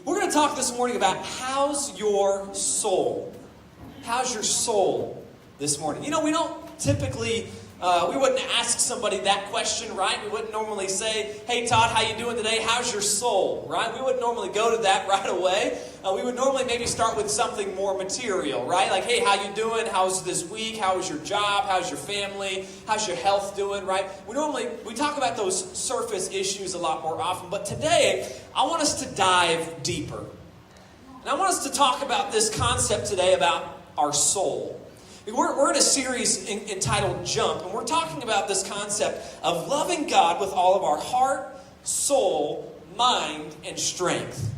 We're going to talk this morning about how's your soul? How's your soul this morning? You know, we don't typically, we wouldn't ask somebody that question, right? We wouldn't normally say, hey Todd, how you doing today? How's your soul, right? We wouldn't normally go to that right away. We would normally maybe start with something more material, right? Like, hey, how you doing? How's this week? How was your job? How's your family? How's your health doing, right? We talk about those surface issues a lot more often, but today, I want us to dive deeper. And I want us to talk about this concept today about our soul. We're in a series entitled Jump, and we're talking about this concept of loving God with all of our heart, soul, mind, and strength.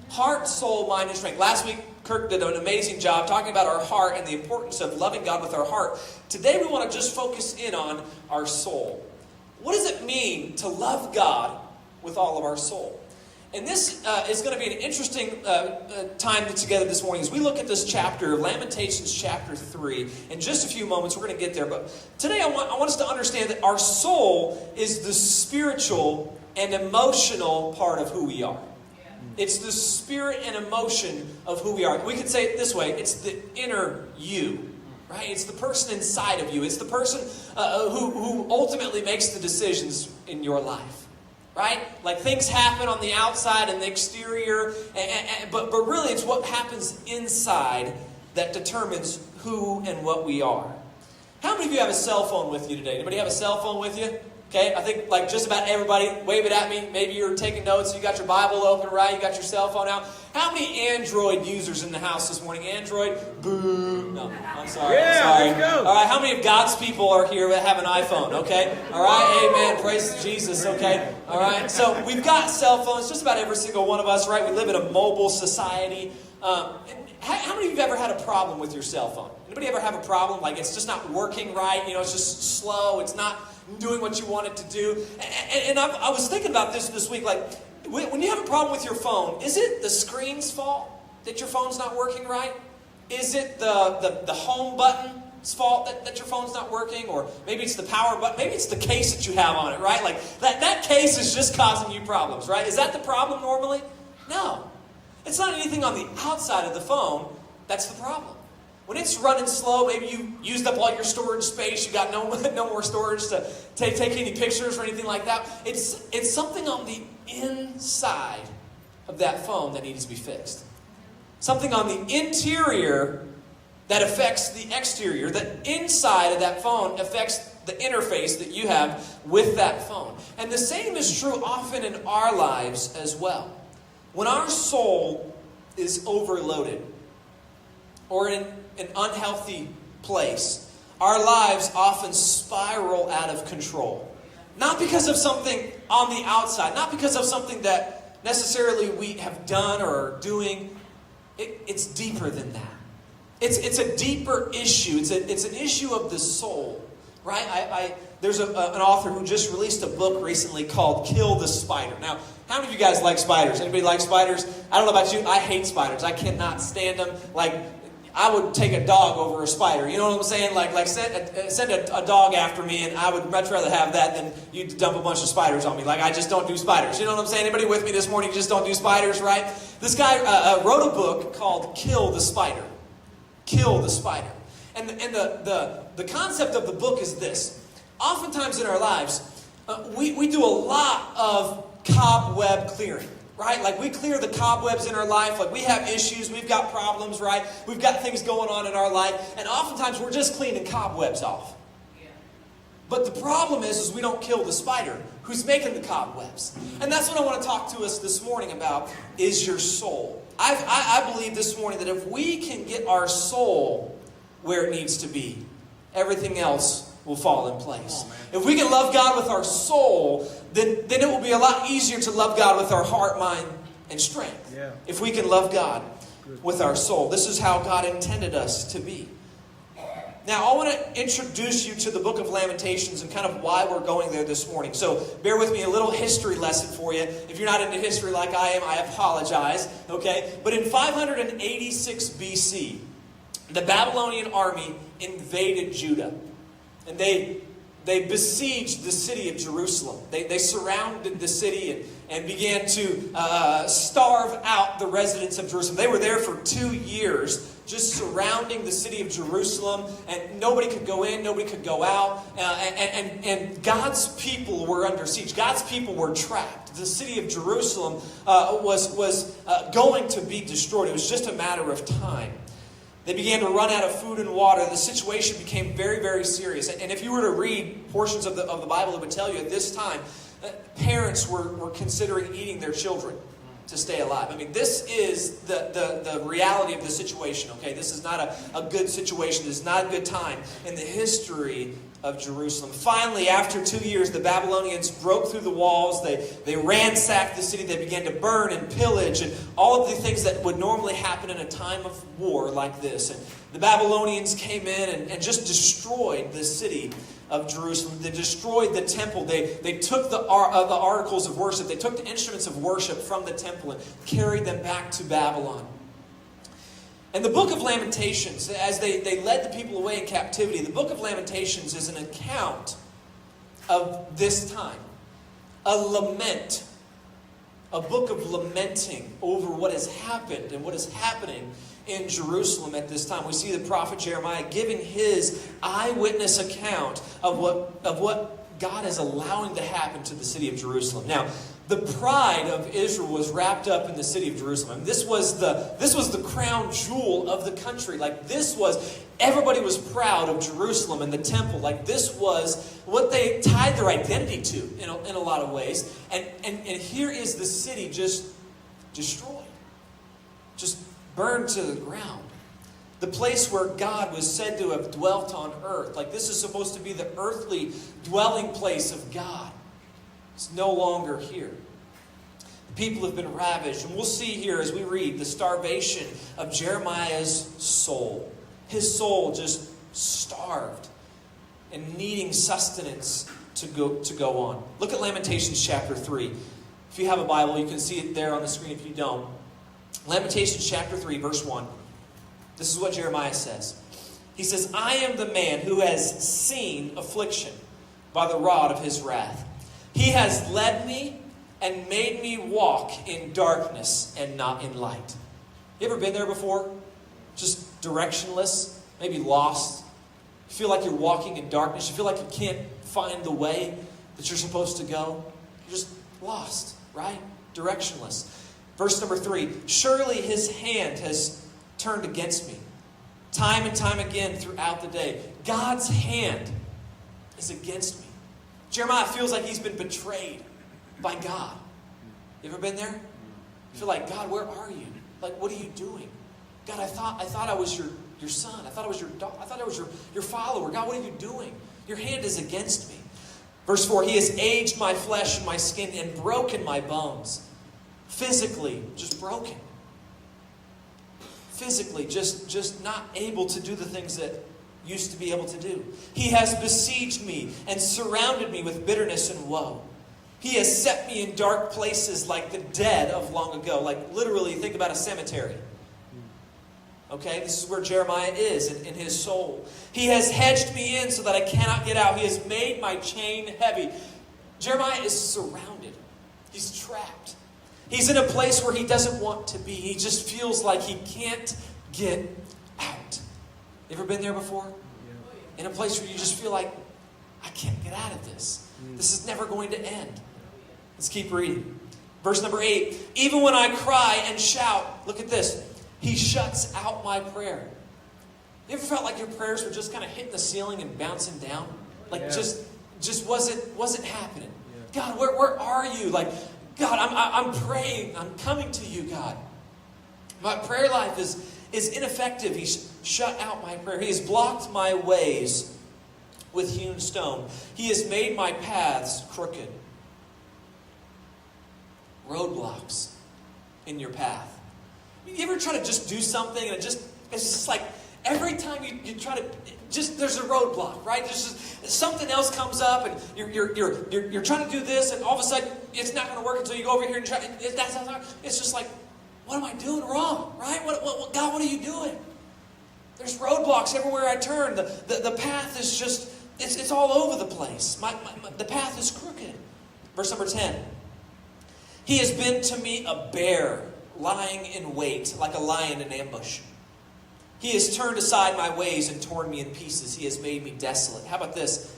Heart, soul, mind, and strength. Last week, Kirk did an amazing job talking about our heart and the importance of loving God with our heart. Today, we want to just focus in on our soul. What does it mean to love God with all of our soul? And this is going to be an interesting time together this morning as we look at this chapter, Lamentations chapter 3. In just a few moments, we're going to get there. But today I want us to understand that our soul is the spiritual and emotional part of who we are. It's the spirit and emotion of who we are. We could say it this way. It's the inner you. Right? It's the person inside of you. It's the person who ultimately makes the decisions in your life. Right? Like things happen on the outside and the exterior, but really it's what happens inside that determines who and what we are. How many of you have a cell phone with you today? Anybody have a cell phone with you? Okay, I think like just about everybody, wave it at me. Maybe you're taking notes, you got your Bible open, right? You got your cell phone out. How many Android users in the house this morning? Android? Boo. No, I'm sorry. Yeah, I'm sorry. let's go. All right, how many of God's people are here that have an iPhone? Okay, all right, amen. Praise Jesus. Okay, all right. So we've got cell phones, just about every single one of us, right? We live in a mobile society. How many of you have ever had a problem with your cell phone? Anybody ever have a problem? Like it's just not working right, you know, it's just slow, it's not doing what you want it to do. And I was thinking about this week, like, when you have a problem with your phone, is it the screen's fault that your phone's not working right? Is it the home button's fault that your phone's not working? Or maybe it's the power button, maybe it's the case that you have on it, right? Like, that case is just causing you problems, right? Is that the problem normally? No. It's not anything on the outside of the phone that's the problem. When it's running slow, maybe you used up all your storage space, you got no more storage to take any pictures or anything like that. It's something on the inside of that phone that needs to be fixed. Something on the interior that affects the exterior. The inside of that phone affects the interface that you have with that phone. And the same is true often in our lives as well. When our soul is overloaded or in an unhealthy place, our lives often spiral out of control. Not because of something on the outside, not because of something that necessarily we have done or are doing. It's deeper than that. It's a deeper issue. It's an issue of the soul, right? There's an author who just released a book recently called Kill the Spider. Now, how many of you guys like spiders? Anybody like spiders? I don't know about you. I hate spiders. I cannot stand them. Like, I would take a dog over a spider. You know what I'm saying? Like send a dog after me, and I would much rather have that than you dump a bunch of spiders on me. Like, I just don't do spiders. You know what I'm saying? Anybody with me this morning just don't do spiders, right? This guy wrote a book called Kill the Spider. Kill the Spider. And the concept of the book is this. Oftentimes in our lives, we do a lot of cobweb clearing. Right? Like we clear the cobwebs in our life. Like we have issues. We've got problems, right? We've got things going on in our life. And oftentimes we're just cleaning cobwebs off. Yeah. But the problem is we don't kill the spider who's making the cobwebs. And that's what I want to talk to us this morning about is your soul. I believe this morning that if we can get our soul where it needs to be, everything else will fall in place. If we can love God with our soul, then it will be a lot easier to love God with our heart, mind, and strength. Yeah. If we can love God with our soul. This is how God intended us to be. Now, I want to introduce you to the book of Lamentations and kind of why we're going there this morning. So, bear with me, a little history lesson for you. If you're not into history like I am, I apologize. Okay? But in 586 BC, the Babylonian army invaded Judah. And they they besieged the city of Jerusalem. They surrounded the city and began to starve out the residents of Jerusalem. They were there for 2 years, just surrounding the city of Jerusalem, and nobody could go in, nobody could go out, and God's people were under siege. God's people were trapped. The city of Jerusalem was going to be destroyed. It was just a matter of time. They began to run out of food and water. The situation became very, very serious. And if you were to read portions of the Bible, it would tell you at this time, parents were considering eating their children to stay alive. I mean, this is the reality of the situation, okay? This is not a good situation. This is not a good time in the history of Jerusalem. Finally, after 2 years, the Babylonians broke through the walls. They ransacked the city. They began to burn and pillage and all of the things that would normally happen in a time of war like this. And the Babylonians came in and just destroyed the city of Jerusalem. They destroyed the temple. They took the articles of worship. They took the instruments of worship from the temple and carried them back to Babylon. And the book of Lamentations, as they led the people away in captivity, the book of Lamentations is an account of this time. A lament. A book of lamenting over what has happened and what is happening in Jerusalem at this time. We see the prophet Jeremiah giving his eyewitness account of what God is allowing to happen to the city of Jerusalem. Now, the pride of Israel was wrapped up in the city of Jerusalem. This was the crown jewel of the country. Like everybody was proud of Jerusalem and the temple. Like this was what they tied their identity to in a lot of ways. And here is the city just destroyed, just burned to the ground. The place where God was said to have dwelt on earth. Like this is supposed to be the earthly dwelling place of God. It's no longer here. The people have been ravaged. And we'll see here as we read the starvation of Jeremiah's soul. His soul just starved and needing sustenance to go on. Look at Lamentations chapter 3. If you have a Bible, you can see it there on the screen if you don't. Lamentations chapter 3, verse 1. This is what Jeremiah says. He says, I am the man who has seen affliction by the rod of his wrath. He has led me and made me walk in darkness and not in light. You ever been there before? Just directionless, maybe lost. You feel like you're walking in darkness. You feel like you can't find the way that you're supposed to go. You're just lost, right? Directionless. Verse number 3, surely his hand has turned against me. Time and time again throughout the day. God's hand is against me. Jeremiah feels like he's been betrayed by God. You ever been there? You feel like, God, where are you? Like, what are you doing? God, I thought I was your son. I thought I was your daughter. I thought I was your follower. God, what are you doing? Your hand is against me. Verse 4, he has aged my flesh and my skin and broken my bones. Physically, just broken. Physically, just not able to do the things that used to be able to do. He has besieged me and surrounded me with bitterness and woe. He has set me in dark places like the dead of long ago. Like literally, think about a cemetery. Okay, this is where Jeremiah is in his soul. He has hedged me in so that I cannot get out. He has made my chain heavy. Jeremiah is surrounded. He's trapped. He's in a place where he doesn't want to be. He just feels like he can't get out. You ever been there before? In a place where you just feel like, I can't get out of this. This is never going to end. Let's keep reading. Verse number 8. Even when I cry and shout, look at this. He shuts out my prayer. You ever felt like your prayers were just kind of hitting the ceiling and bouncing down? Like just wasn't happening. God, where are you? Like, God, I'm praying. I'm coming to you, God. My prayer life is ineffective. He's shut out my prayer. He has blocked my ways with hewn stone. He has made my paths crooked. Roadblocks in your path. You ever try to just do something and it's just like every time you try to, there's a roadblock, right? There's just something else comes up and you're trying to do this and all of a sudden it's not going to work until you go over here and try. It's just like, what am I doing wrong, right? God, what are you doing? There's roadblocks everywhere I turn. The path is just It's all over the place. The path is crooked. Verse number 10. He has been to me a bear lying in wait, like a lion in ambush. He has turned aside my ways and torn me in pieces. He has made me desolate. How about this?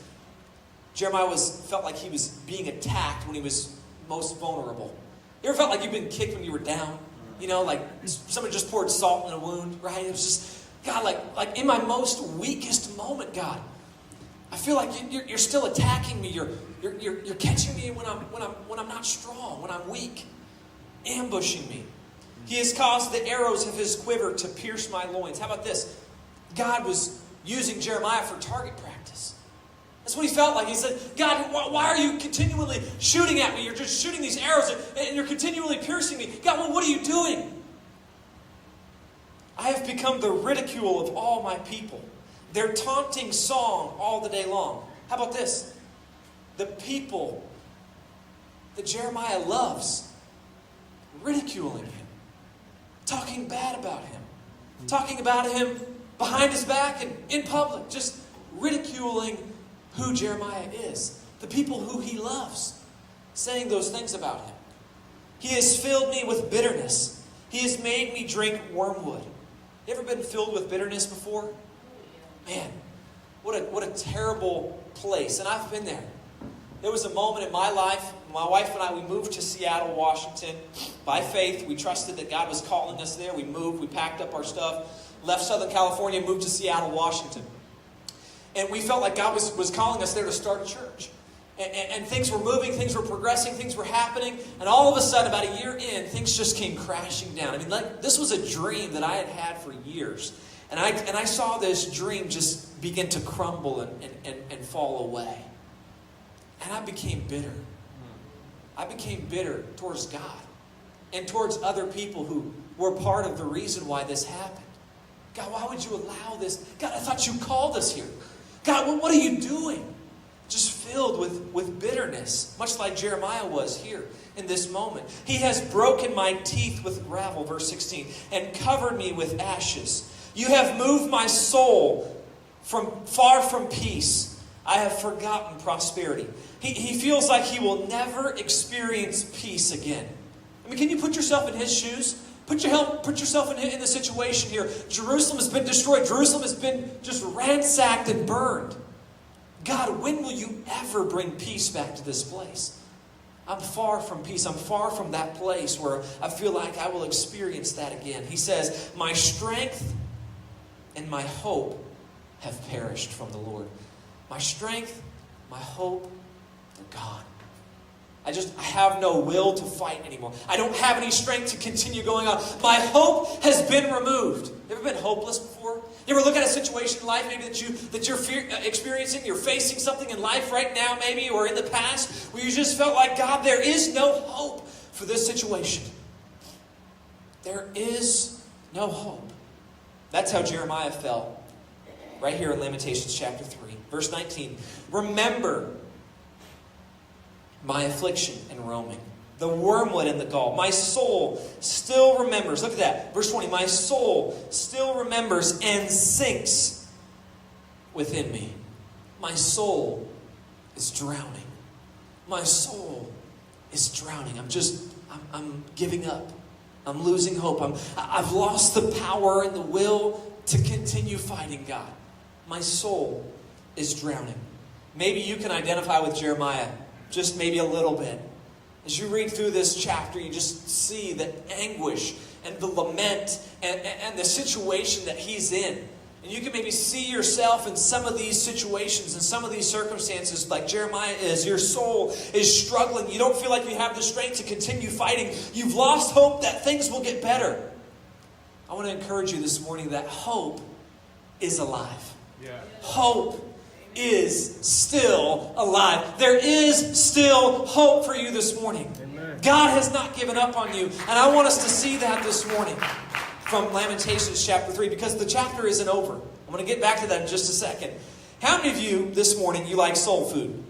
Jeremiah felt like he was being attacked when he was most vulnerable. You ever felt like you've been kicked when you were down? You know, like someone just poured salt in a wound, right? It was just, God, like in my most weakest moment, God, I feel like you're still attacking me. You're catching me when I'm not strong, when I'm weak, ambushing me. He has caused the arrows of his quiver to pierce my loins. How about this? God was using Jeremiah for target practice. That's what he felt like. He said, God, why are you continually shooting at me? You're just shooting these arrows and you're continually piercing me. God, well, what are you doing? I have become the ridicule of all my people. Their taunting song all the day long. How about this? The people that Jeremiah loves ridiculing him. Talking bad about him. Talking about him behind his back and in public. Just ridiculing who Jeremiah is. The people who he loves. Saying those things about him. He has filled me with bitterness. He has made me drink wormwood. You ever been filled with bitterness before? Man, what a terrible place. And I've been there. There was a moment in my life, my wife and I, we moved to Seattle, Washington. By faith, we trusted that God was calling us there. We moved, we packed up our stuff, left Southern California, moved to Seattle, Washington. And we felt like God was calling us there to start a church. And things were moving, things were progressing, things were happening. And all of a sudden, about a year in, things just came crashing down. I mean, like, this was a dream that I had had for years. And I saw this dream just begin to crumble and fall away. And I became bitter. I became bitter towards God and towards other people who were part of the reason why this happened. God, why would you allow this? God, I thought you called us here. God, what are you doing? Just filled with bitterness, much like Jeremiah was here in this moment. He has broken my teeth with gravel, verse 16, and covered me with ashes. You have moved my soul far from peace. I have forgotten prosperity. He feels like he will never experience peace again. I mean, can you put yourself in his shoes? Put yourself in the situation here. Jerusalem has been destroyed. Jerusalem has been just ransacked and burned. God, when will you ever bring peace back to this place? I'm far from peace. I'm far from that place where I feel like I will experience that again. He says, my strength and my hope have perished from the Lord. My strength, my hope, they're gone. I have no will to fight anymore. I don't have any strength to continue going on. My hope has been removed. You ever been hopeless before? You ever look at a situation in life maybe that you're experiencing, you're facing something in life right now maybe, or in the past, where you just felt like, God, there is no hope for this situation. There is no hope. That's how Jeremiah felt right here in Lamentations chapter 3. Verse 19, remember my affliction and roaming, the wormwood and the gall. My soul still remembers. Look at that. Verse 20, my soul still remembers and sinks within me. My soul is drowning. My soul is drowning. I'm giving up. I'm losing hope. I've lost the power and the will to continue fighting God. My soul is drowning. Maybe you can identify with Jeremiah just maybe a little bit. As you read through this chapter, you just see the anguish and the lament and the situation that he's in. And you can maybe see yourself in some of these situations and some of these circumstances like Jeremiah is. Your soul is struggling. You don't feel like you have the strength to continue fighting. You've lost hope that things will get better. I want to encourage you this morning that hope is alive. Yeah. Hope is still alive. There is still hope for you this morning. Amen. God has not given up on you. And I want us to see that this morning from Lamentations chapter 3, because the chapter isn't over. I'm going to get back to that in just a second. How many of you this morning, you like soul food?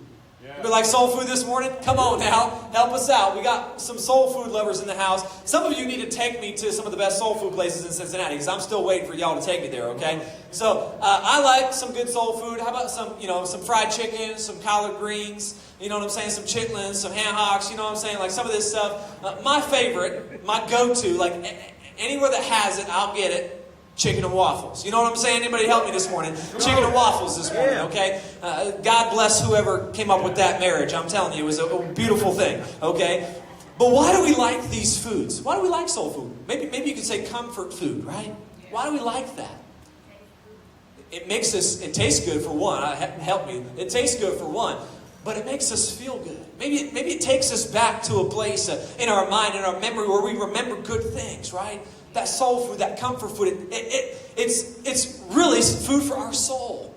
Yeah. We like soul food this morning? Come on now, help us out. We got some soul food lovers in the house. Some of you need to take me to some of the best soul food places in Cincinnati, because I'm still waiting for y'all to take me there, okay? So I like some good soul food. How about some fried chicken, some collard greens, you know what I'm saying, some chitlins, some ham hocks, you know what I'm saying, like some of this stuff. My favorite, my go-to, like anywhere that has it, I'll get it. Chicken and waffles. You know what I'm saying? Anybody help me this morning? Chicken and waffles this morning, okay? God bless whoever came up with that marriage. I'm telling you, it was a beautiful thing, okay? But why do we like these foods? Why do we like soul food? Maybe you could say comfort food, right? Why do we like that? It tastes good for one. Help me. It tastes good for one. But it makes us feel good. Maybe it takes us back to a place in our mind, in our memory, where we remember good things, right? That soul food, that comfort food, it's really food for our soul.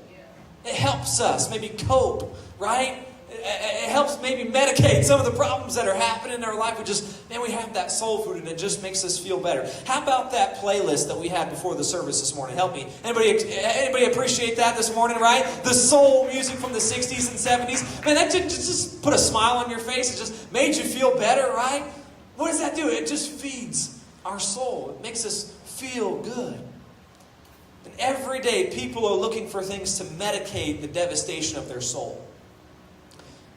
It helps us maybe cope, right? It helps maybe medicate some of the problems that are happening in our life. We have that soul food, and it just makes us feel better. How about that playlist that we had before the service this morning? Help me. Anybody appreciate that this morning, right? The soul music from the 60s and 70s. Man, that just put a smile on your face. It just made you feel better, right? What does that do? It just feeds our soul. It makes us feel good. And every day, people are looking for things to medicate the devastation of their soul.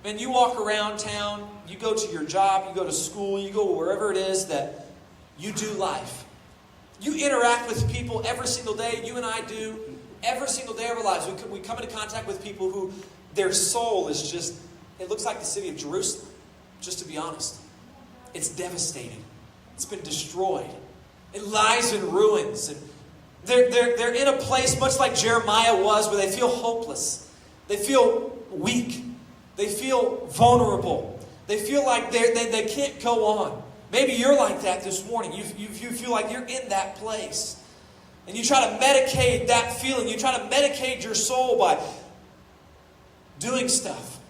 Man, you walk around town, you go to your job, you go to school, you go wherever it is that you do life. You interact with people every single day. You and I do every single day of our lives. We come into contact with people who their soul is just, it looks like the city of Jerusalem, just to be honest. It's devastating. It's been destroyed. It lies in ruins. And they're in a place much like Jeremiah was, where they feel hopeless. They feel weak. They feel vulnerable. They feel like they can't go on. Maybe you're like that this morning. You feel like you're in that place. And you try to medicate that feeling. You try to medicate your soul by doing stuff,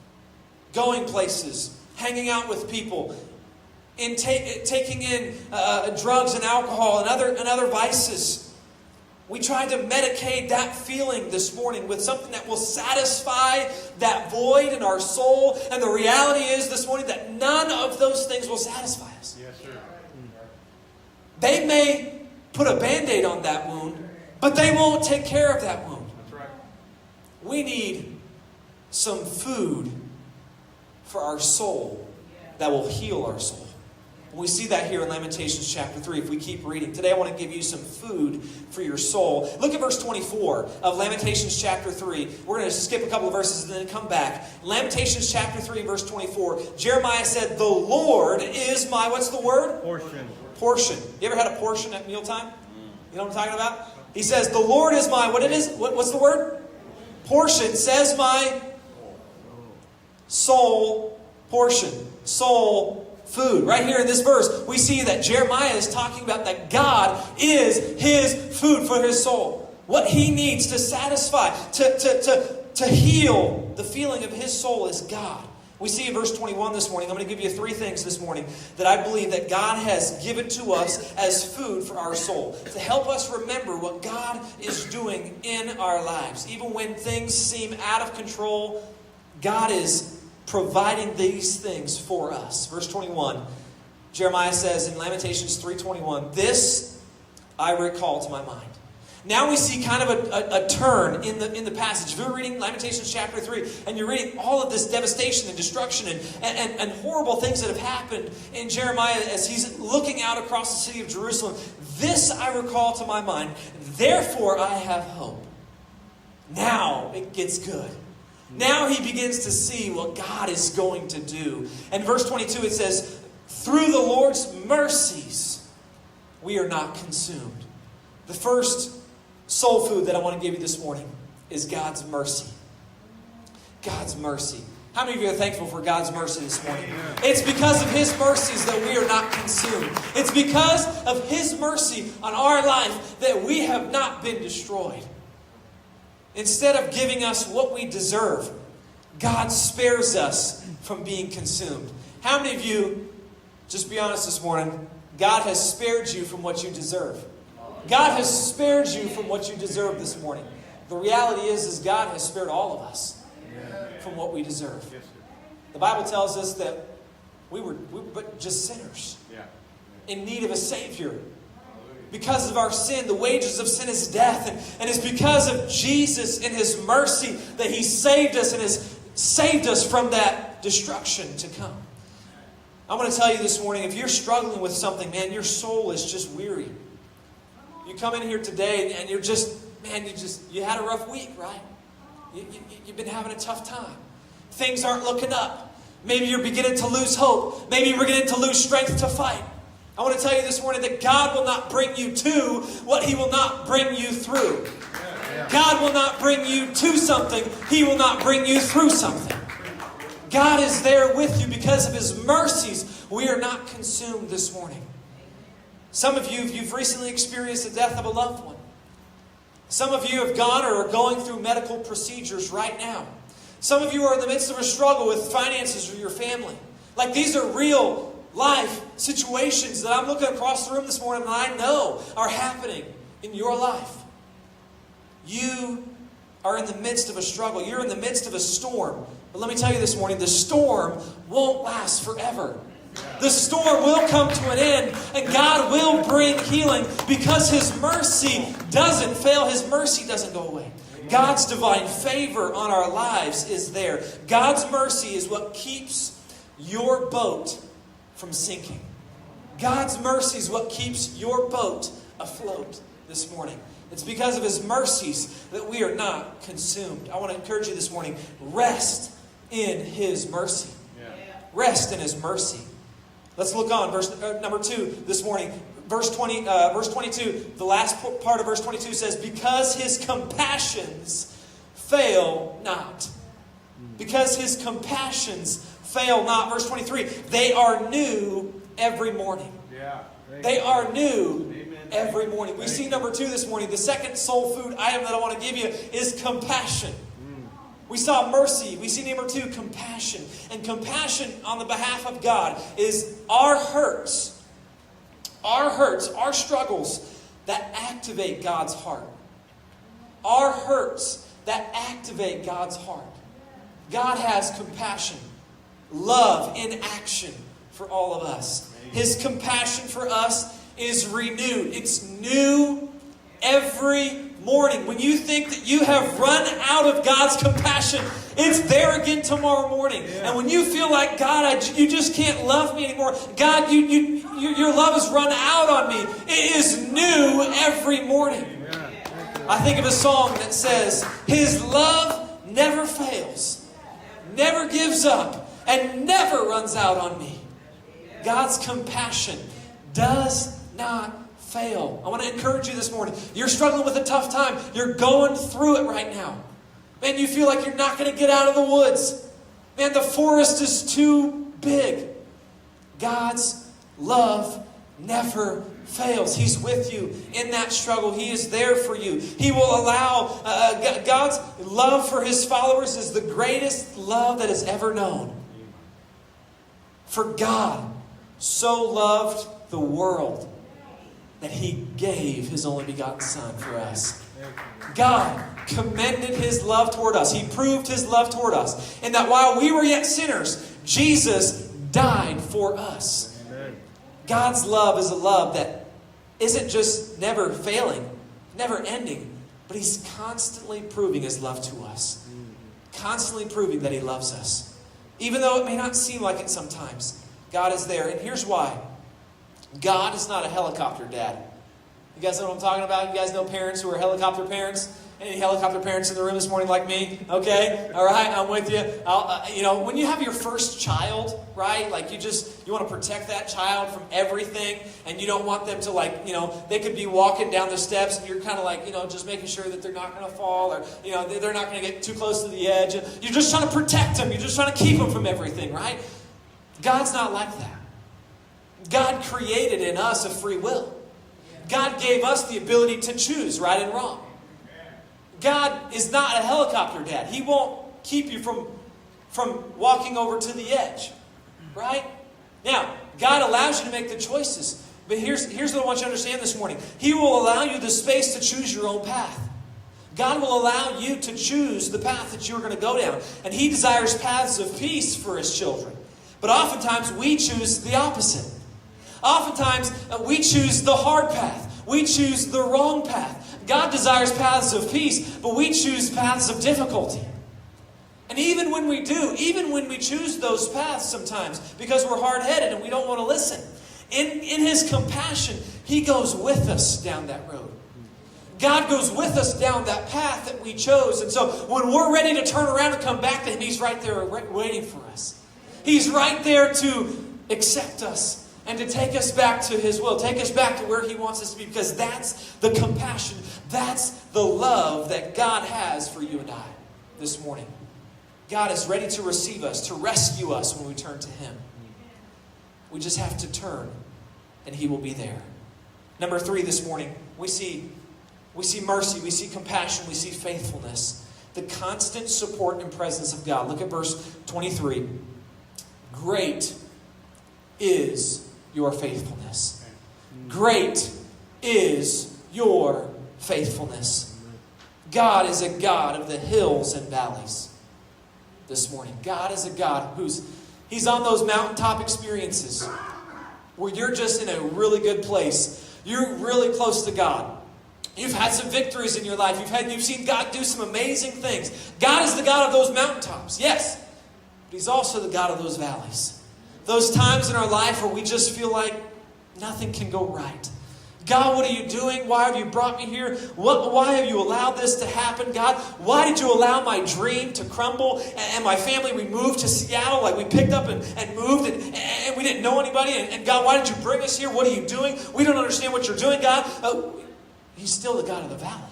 going places, hanging out with people, in taking in drugs and alcohol and other vices. We tried to medicate that feeling this morning with something that will satisfy that void in our soul. And the reality is this morning that none of those things will satisfy us. Yes, sir. They may put a Band-Aid on that wound, but they won't take care of that wound. That's right. We need some food for our soul that will heal our soul. We see that here in Lamentations chapter 3 if we keep reading. Today I want to give you some food for your soul. Look at verse 24 of Lamentations chapter 3. We're going to skip a couple of verses and then come back. Lamentations chapter 3 verse 24. Jeremiah said, "The Lord is my," what's the word? Portion. Portion. You ever had a portion at mealtime? You know what I'm talking about? He says, "The Lord is my," what it is? What's the word? Portion. Says my soul portion. Soul food. Right here in this verse, we see that Jeremiah is talking about that God is his food for his soul. What he needs to satisfy, to heal the feeling of his soul is God. We see in verse 21 this morning, I'm going to give you 3 things this morning that I believe that God has given to us as food for our soul, to help us remember what God is doing in our lives. Even when things seem out of control, God is providing these things for us. Verse 21, Jeremiah says in Lamentations 3:21, "This I recall to my mind." Now we see kind of a turn in the passage. If you're reading Lamentations chapter 3 and you're reading all of this devastation and destruction and horrible things that have happened in Jeremiah as he's looking out across the city of Jerusalem, "This I recall to my mind, therefore I have hope." Now it gets good. Now he begins to see what God is going to do. And verse 22 it says, "Through the Lord's mercies we are not consumed." The first soul food that I want to give you this morning is God's mercy. God's mercy. How many of you are thankful for God's mercy this morning? It's because of his mercies that we are not consumed. It's because of his mercy on our life that we have not been destroyed. Instead of giving us what we deserve, God spares us from being consumed. How many of you, just be honest this morning, God has spared you from what you deserve? God has spared you from what you deserve this morning. The reality is God has spared all of us from what we deserve. The Bible tells us that we were but just sinners in need of a Savior. Because of our sin, the wages of sin is death. And it's because of Jesus and His mercy that He saved us and has saved us from that destruction to come. I want to tell you this morning, if you're struggling with something, man, your soul is just weary. You come in here today and you're just, man, you had a rough week, right? You've been having a tough time. Things aren't looking up. Maybe you're beginning to lose hope. Maybe you're beginning to lose strength to fight. I want to tell you this morning that God will not bring you to what He will not bring you through. God will not bring you to something. He will not bring you through something. God is there with you because of His mercies. We are not consumed this morning. Some of you, you've recently experienced the death of a loved one. Some of you have gone or are going through medical procedures right now. Some of you are in the midst of a struggle with finances or your family. Like, these are real life situations that I'm looking across the room this morning and I know are happening in your life. You are in the midst of a struggle. You're in the midst of a storm. But let me tell you this morning, the storm won't last forever. The storm will come to an end, and God will bring healing because His mercy doesn't fail. His mercy doesn't go away. God's divine favor on our lives is there. God's mercy is what keeps your boat from sinking. God's mercy is what keeps your boat afloat this morning. It's because of His mercies that we are not consumed. I want to encourage you this morning, rest in His mercy. Rest in His mercy. Let's look on verse number 2 this morning. Verse 22, the last part of verse 22 says, because His compassions fail not. Because His compassions fail not. Verse 23, they are new every morning. They are new every morning. We see number 2 this morning. The second soul food item that I want to give you is compassion. We saw mercy. We see number 2, compassion. And compassion on the behalf of God is our hurts, our struggles that activate God's heart. Our hurts that activate God's heart. God has compassion, love in action for all of us. His compassion for us is renewed. It's new every morning. When you think that you have run out of God's compassion, it's there again tomorrow morning. And when you feel like, God, you just can't love me anymore. God, your love has run out on me. It is new every morning. I think of a song that says, His love never fails, never gives up, and never runs out on me. God's compassion does not fail. I want to encourage you this morning. You're struggling with a tough time. You're going through it right now. Man, you feel like you're not going to get out of the woods. Man, the forest is too big. God's love never fails. He's with you in that struggle. He is there for you. He will allow, God's love for His followers is the greatest love that is ever known. For God so loved the world that He gave His only begotten Son for us. God commended His love toward us. He proved His love toward us. And that while we were yet sinners, Jesus died for us. Amen. God's love is a love that isn't just never failing, never ending, but He's constantly proving His love to us. Constantly proving that He loves us. Even though it may not seem like it sometimes, God is there. And here's why. God is not a helicopter dad. You guys know what I'm talking about? You guys know parents who are helicopter parents? Any helicopter parents in the room this morning like me? Okay? All right, I'm with you. When you have your first child, right? Like you want to protect that child from everything, and you don't want them to they could be walking down the steps, and you're kind of like, just making sure that they're not going to fall, or, they're not going to get too close to the edge. You're just trying to protect them. You're just trying to keep them from everything, right? God's not like that. God created in us a free will. God gave us the ability to choose right and wrong. God is not a helicopter dad. He won't keep you from walking over to the edge. Right? Now, God allows you to make the choices. But here's what I want you to understand this morning. He will allow you the space to choose your own path. God will allow you to choose the path that you're going to go down. And He desires paths of peace for His children. But oftentimes we choose the opposite. Oftentimes we choose the hard path. We choose the wrong path. God desires paths of peace, but we choose paths of difficulty. And even when we do, even when we choose those paths sometimes, because we're hard-headed and we don't want to listen, in His compassion, He goes with us down that road. God goes with us down that path that we chose. And so when we're ready to turn around and come back to Him, He's right there waiting for us. He's right there to accept us and to take us back to His will, take us back to where He wants us to be, because that's the compassion, that's the love that God has for you and I this morning. God is ready to receive us, to rescue us when we turn to Him. We just have to turn, and He will be there. Number 3 this morning, we see mercy, we see compassion, we see faithfulness. The constant support and presence of God. Look at verse 23. Great is your faithfulness. Great is your faithfulness. God is a God of the hills and valleys this morning. God is a God He's on those mountaintop experiences where you're just in a really good place. You're really close to God. You've had some victories in your life. You've seen God do some amazing things. God is the God of those mountaintops, yes. But He's also the God of those valleys. Those times in our life where we just feel like nothing can go right. God, what are you doing? Why have you brought me here? Why have you allowed this to happen, God? Why did you allow my dream to crumble? And my family, we moved to Seattle, like we picked up and moved, and we didn't know anybody. And God, why did you bring us here? What are you doing? We don't understand what you're doing, God. He's still the God of the valley.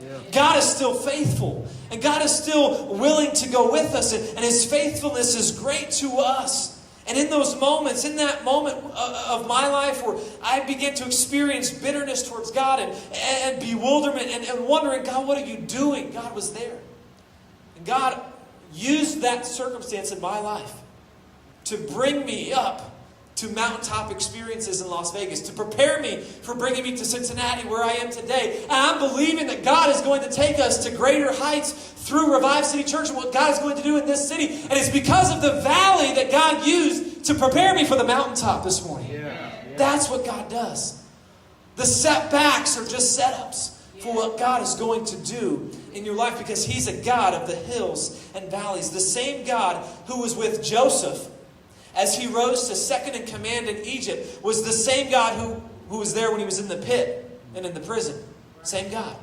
Yeah. God is still faithful. And God is still willing to go with us. And His faithfulness is great to us. And in those moments, in that moment of my life where I began to experience bitterness towards God and bewilderment and wondering, God, what are you doing? God was there. And God used that circumstance in my life to bring me up to mountaintop experiences in Las Vegas, to prepare me for bringing me to Cincinnati where I am today. And I'm believing that God is going to take us to greater heights through Revive City Church and what God is going to do in this city. And it's because of the valley that God used to prepare me for the mountaintop this morning. Yeah. That's what God does. The setbacks are just setups for what God is going to do in your life, because He's a God of the hills and valleys. The same God who was with Joseph as he rose to second in command in Egypt was the same God who was there when he was in the pit and in the prison. Same God.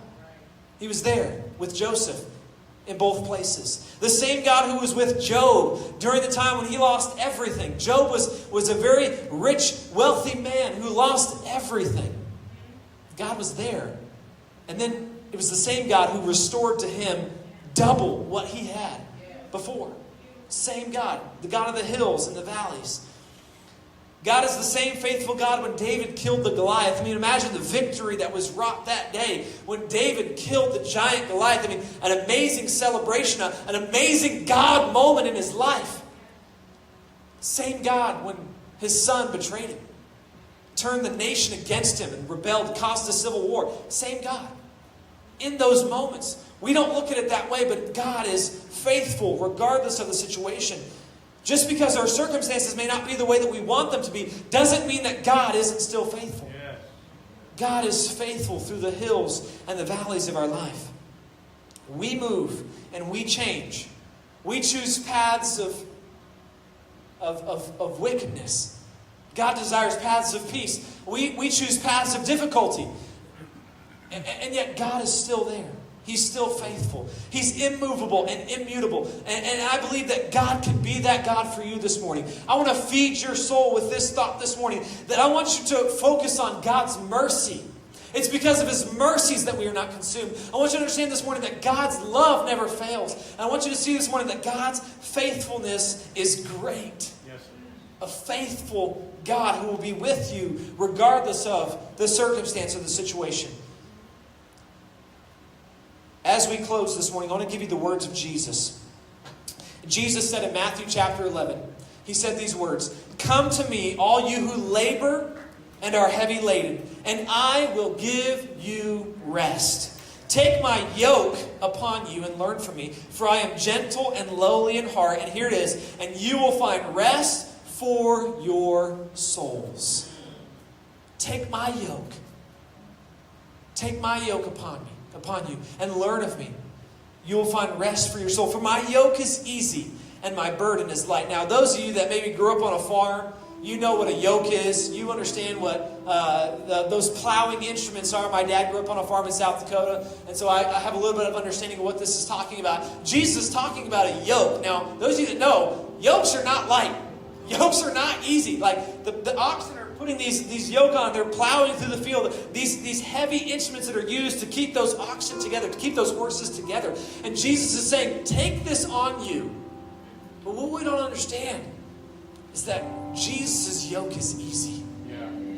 He was there with Joseph in both places. The same God who was with Job during the time when he lost everything. Job was a very rich, wealthy man who lost everything. God was there. And then it was the same God who restored to him double what he had before. Same God, the God of the hills and the valleys. God is the same faithful God when David killed the Goliath. I mean, imagine the victory that was wrought that day when David killed the giant Goliath. I mean, an amazing celebration, an amazing God moment in his life. Same God when his son betrayed him, turned the nation against him and rebelled, caused a civil war. Same God. In those moments, we don't look at it that way, but God is faithful regardless of the situation. Just because our circumstances may not be the way that we want them to be, doesn't mean that God isn't still faithful. Yes. God is faithful through the hills and the valleys of our life. We move and we change. We choose paths of wickedness. God desires paths of peace. We choose paths of difficulty. And yet God is still there. He's still faithful. He's immovable and immutable. And I believe that God can be that God for you this morning. I want to feed your soul with this thought this morning, that I want you to focus on God's mercy. It's because of His mercies that we are not consumed. I want you to understand this morning that God's love never fails. And I want you to see this morning that God's faithfulness is great. Yes. A faithful God who will be with you regardless of the circumstance or the situation. As we close this morning, I want to give you the words of Jesus. Jesus said in Matthew chapter 11, He said these words, "Come to me, all you who labor and are heavy laden, and I will give you rest. Take my yoke upon you and learn from me, for I am gentle and lowly in heart. And here it is, and you will find rest for your souls. Take my yoke. Take my yoke upon you, and learn of me. You will find rest for your soul. For my yoke is easy, and my burden is light. Now, those of you that maybe grew up on a farm, you know what a yoke is. You understand what those plowing instruments are. My dad grew up on a farm in South Dakota, and so I have a little bit of understanding of what this is talking about. Jesus is talking about a yoke. Now, those of you that know, yokes are not light. Yokes are not easy. Like the oxen are putting these yoke on. They're plowing through the field. These heavy instruments that are used to keep those oxen together, to keep those horses together. And Jesus is saying, take this on you. But what we don't understand is that Jesus' yoke is easy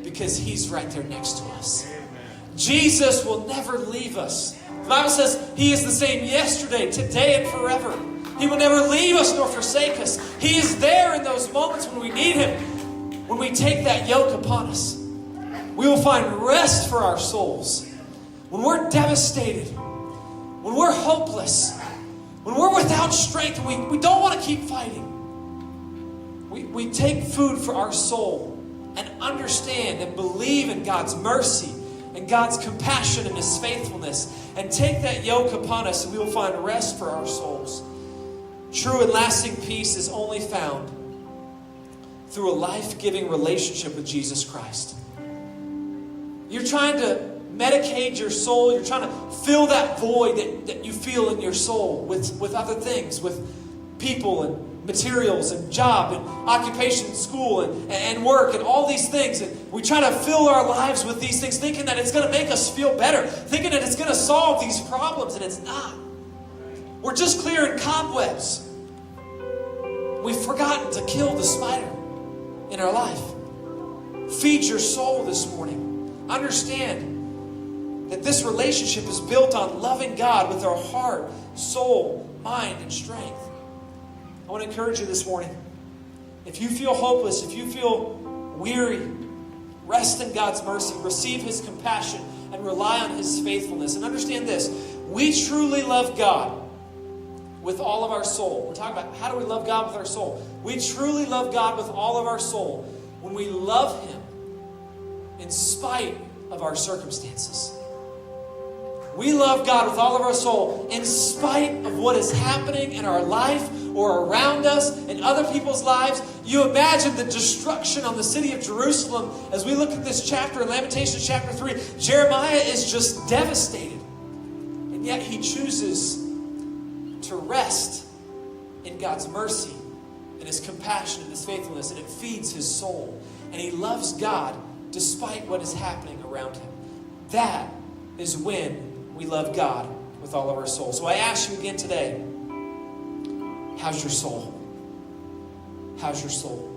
because he's right there next to us. Jesus will never leave us. The Bible says he is the same yesterday, today, and forever. He will never leave us nor forsake us. He is there in those moments when we need him. When we take that yoke upon us, we will find rest for our souls. When we're devastated, when we're hopeless, when we're without strength, we don't want to keep fighting. We take food for our soul and understand and believe in God's mercy and God's compassion and his faithfulness, and take that yoke upon us, and we will find rest for our souls. True and lasting peace is only found through a life-giving relationship with Jesus Christ. You're trying to medicate your soul. You're trying to fill that void that you feel in your soul with other things, with people and materials and job and occupation and school and work and all these things. And we try to fill our lives with these things, thinking that it's going to make us feel better, thinking that it's going to solve these problems, and it's not. We're just clearing cobwebs. We've forgotten to kill the spider in our life. Feed your soul this morning. Understand that this relationship is built on loving God with our heart, soul, mind, and strength. I want to encourage you this morning. If you feel hopeless, if you feel weary, rest in God's mercy, receive his compassion, and rely on his faithfulness. And understand this, we truly love God with all of our soul. We're talking about how do we love God with our soul. We truly love God with all of our soul when we love him in spite of our circumstances. We love God with all of our soul in spite of what is happening in our life or around us in other people's lives. You imagine the destruction on the city of Jerusalem as we look at this chapter in Lamentations chapter 3. Jeremiah is just devastated. And yet he chooses to rest in God's mercy and his compassion and his faithfulness, and it feeds his soul. And he loves God despite what is happening around him. That is when we love God with all of our soul. So I ask you again today, how's your soul? How's your soul?